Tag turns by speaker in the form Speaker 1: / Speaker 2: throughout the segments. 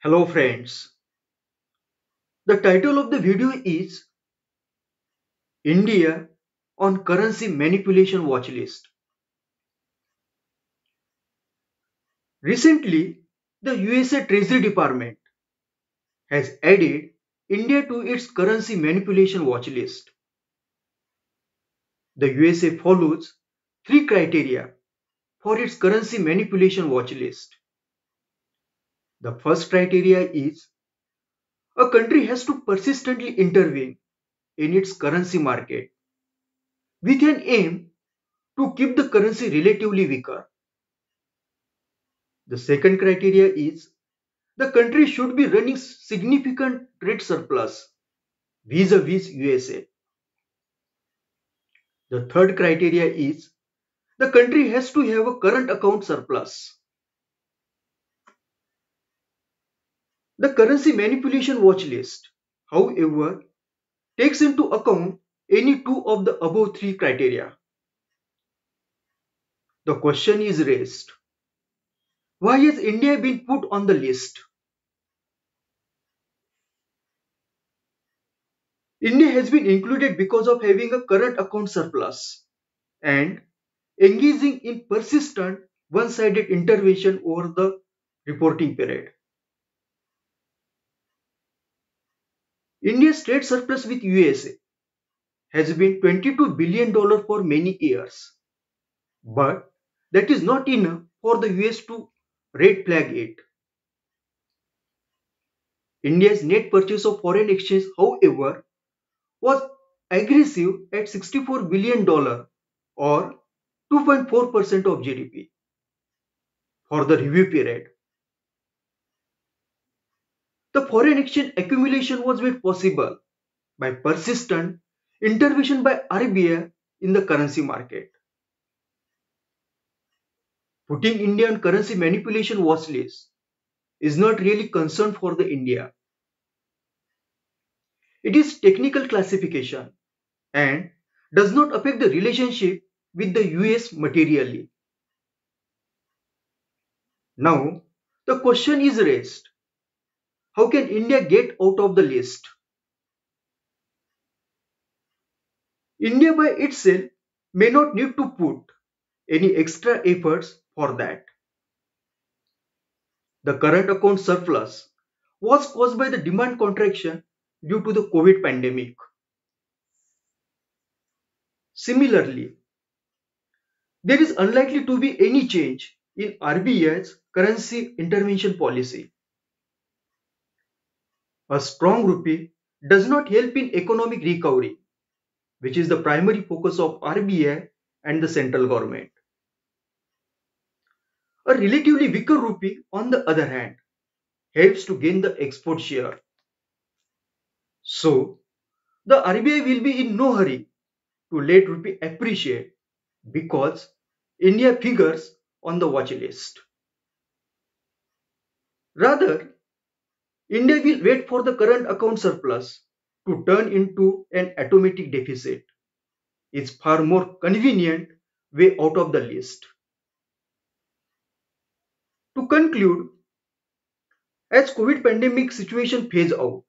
Speaker 1: Hello friends, the title of the video is India on Currency Manipulation Watch List. Recently, the USA Treasury Department has added India to its currency manipulation watch list. The USA follows three criteria for its currency manipulation watch list. The first criteria is a country has to persistently intervene in its currency market with an aim to keep the currency relatively weaker. The second criteria is the country should be running significant trade surplus vis-a-vis USA. The third criteria is the country has to have a current account surplus. The currency manipulation watch list, however, takes into account any two of the above three criteria. The question is raised, why has India been put on the list? India has been included because of having a current account surplus and engaging in persistent one-sided intervention over the reporting period. India's trade surplus with USA has been $22 billion for many years, but that is not enough for the US to red flag it. India's net purchase of foreign exchange, however, was aggressive at $64 billion or 2.4% of GDP for the review period. The foreign exchange accumulation was made possible by persistent intervention by RBI in the currency market. Putting India on currency manipulation watch list is not really concern for the India. It is technical classification and does not affect the relationship with the US materially. Now, the question is raised, how can India get out of the list? India by itself may not need to put any extra efforts for that. The current account surplus was caused by the demand contraction due to the COVID pandemic. Similarly, there is unlikely to be any change in RBI's currency intervention policy. A strong rupee does not help in economic recovery, which is the primary focus of RBI and the central government. A relatively weaker rupee, on the other hand, helps to gain the export share. So, the RBI will be in no hurry to let rupee appreciate because India figures on the watch list. Rather, India will wait for the current account surplus to turn into an automatic deficit. It's far more convenient way out of the list. To conclude, as COVID pandemic situation fades out,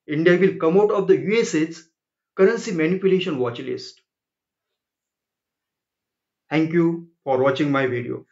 Speaker 1: India will come out of the USA's currency manipulation watch list. Thank you for watching my video.